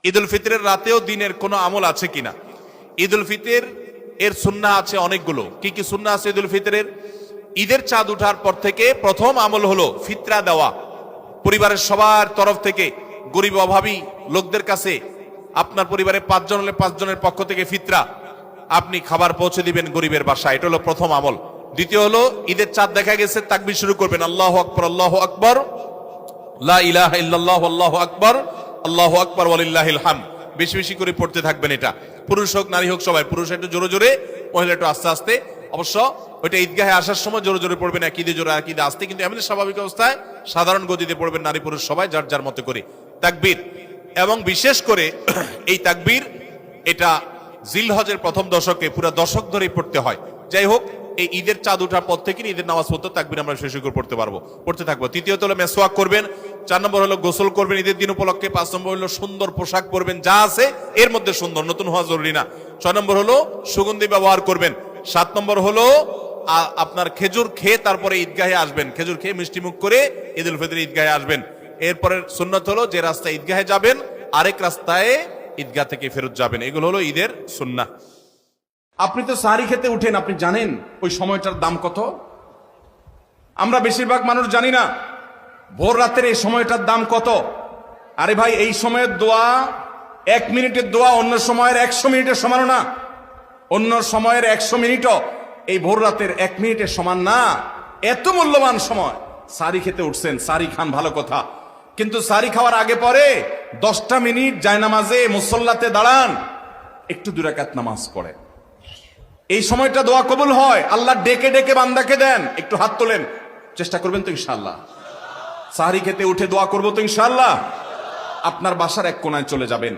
ঈদ উল ফিতরের রাতেও দিনের কোনো আমল আছে কিনা? ঈদ উল ফিতর এর সুন্নাহ আছে অনেকগুলো। কি কি সুন্নাহ আছে ঈদ উল ফিতরের? ঈদের চাঁদ উঠার পর থেকে প্রথম আমল হলো ফিতরা দেওয়া। পরিবারের সবার তরফ থেকে গরিব অভাবী লোকদের কাছে, আপনার পরিবারে 5 জন হলে 5 জনের পক্ষ থেকে ফিতরা আপনি খাবার পৌঁছে দিবেন গরিবের বাসায়। এটা হলো প্রথম আমল। দ্বিতীয় হলো ঈদের চাঁদ দেখা গেছে, তাকবীর শুরু করবেন, আল্লাহু আকবার, আল্লাহু আকবার, লা ইলাহা ইল্লাল্লাহু, আল্লাহু আকবার, আল্লাহু আকবার ওয়ালিল্লাহিল হামদ। বেশি বেশি করে পড়তে থাকবেন। এটা পুরুষ হোক নারী হোক সবাই। পুরুষ একটু জোরে জোরে, মহিলা একটু আস্তে আস্তে। অবশ্য ওইটা ঈদগাহে আসার সময় জোরে জোরে পড়বেন, এক ঈদে জোরে এক ঈদে আস্তে, কিন্তু এমনি স্বাভাবিক অবস্থায় সাধারণ গতিতে পড়বেন নারী পুরুষ সবাই যার যার মতো করে তাকবীর। এবং বিশেষ করে এই তাকবীর এটা জিলহজের প্রথম দশকে পুরো দশক ধরেই পড়তে হয়। যাই হোক, এই ঈদের চাঁদ উঠার পর থেকে ঈদের নামাজ পড়তে তাকবীর আমরা শেষ করে পড়তে থাকবো। তৃতীয়ত হলো মেসওয়াক করবেন। 4 নম্বর হলো গোসল করবেন ঈদের দিন উপলক্ষে। 5 নম্বর হলো সুন্দর পোশাক পরবেন, যা আছে এর মধ্যে সুন্দর, নতুন হওয়া জরুরি না। 6 নম্বর হলো সুগন্ধি ব্যবহার করবেন। 7 নম্বর হলো আপনার খেজুর খেয়ে তারপরে ঈদগাহে আসবেন। খেজুর খেয়ে মিষ্টি মুখ করে ঈদ উল ফিতর ঈদগাহে আসবেন। এরপরে সুন্নাত হলো যে রাস্তায় ঈদগাহে যাবেন আরেক রাস্তায় ঈদগাহ থেকে ফেরত যাবেন। এগুলো হলো ঈদের সুন্নাহ। আপনি তো সাহারি খেতে উঠেন, আপনি জানেন ওই সময়টার দাম কত? আমরা বেশিরভাগ মানুষ জানি না ভোর রাতের এই সময়টার দাম কত। আরে ভাই, এই সময়ের দোয়া 1 মিনিটের দোয়া অন্য সময়ের 100 মিনিটের সমান না। অন্য সময়ের 100 মিনিটও এই ভোর রাতের 1 মিনিটের সমান না। এত মূল্যবান সময়। সাহারি খেতে উঠছেন, সাহারি খান, ভালো কথা, কিন্তু সাহারি খাওয়ার আগে পরে 10টা মিনিট জায়নামাজে মুসল্লাতে দাঁড়ান, একটু 2 রাকাত নামাজ পড়েন। এই সময়টা দোয়া কবুল হয়। আল্লাহ ডেকে ডেকে বান্দাকে দেন। একটু হাত তোলেন, চেষ্টা করবেন তো ইনশাআল্লাহ? সাহারি খেতে উঠে দোয়া করবো তো ইনশাআল্লাহ? আপনার বাসার এক কোনায় চলে যাবেন,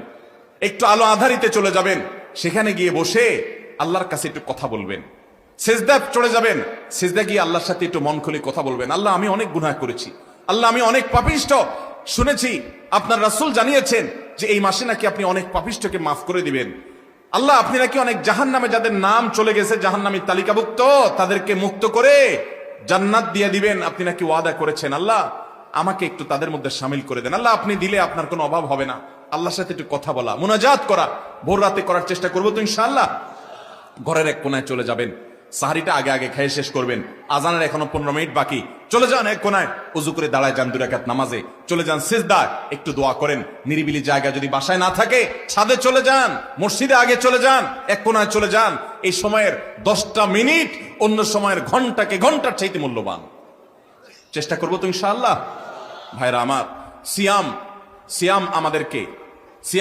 একটু আলো আধারিতে চলে যাবেন, সেখানে গিয়ে বসে আল্লাহর কাছে একটু কথা বলবেন। সিজদা চলে যাবেন, সিজদা গিয়ে আল্লাহর সাথে একটু মন খুলে কথা বলবেন। আল্লাহ, আমি অনেক গুনাহ করেছি, আল্লাহ আমি অনেক পাপিষ্ঠ। শুনেছি আপনার রাসূল জানিয়েছেন যে এই মাসে নাকি আপনি অনেক পাপিষ্ঠকে মাফ করে দিবেন। আল্লাহ, আপনি নাকি অনেক জাহান্নামে যাদের নাম চলে গেছে জাহান্নামীর তালিকাভুক্ত, তাদেরকে মুক্ত করে জান্নাত দিয়ে দিবেন, আপনি নাকি ওয়াদা করেছেন। আল্লাহ, আমাকে একটু তাদের মধ্যে শামিল করে দেন। আল্লাহ, আপনি দিলে আপনার কোনো অভাব হবে না। আল্লাহর সাথে একটু কথা বলা, মুনাজাত করা ভোর রাতে করার চেষ্টা করবো তো ইনশাআল্লাহ? ঘরের এক কোনায় চলে যাবেন, সাহারিটা আগে আগে খেয়ে শেষ করবেন, আজানের এখনো 15 মিনিট বাকি। চলে যান এক কোনায়, ওযু করে দাঁড়ায় যান 2 রাকাত নামাজে, চলে যান সিজদায়, একটু দোয়া করেন। নিরিবিলি জায়গা যদি বাসায় না থাকে, ছাদে চলে যান, মসজিদে আগে চলে যান, এক কোনায় চলে যান। এই সময়ের 10টা মিনিট অন্য সময়ের ঘন্টাকে ঘন্টার চাইতে মূল্যবান। চেষ্টা করবো তো ইনশাআল্লাহ? ভাইরা আমার, সিয়াম আমাদেরকে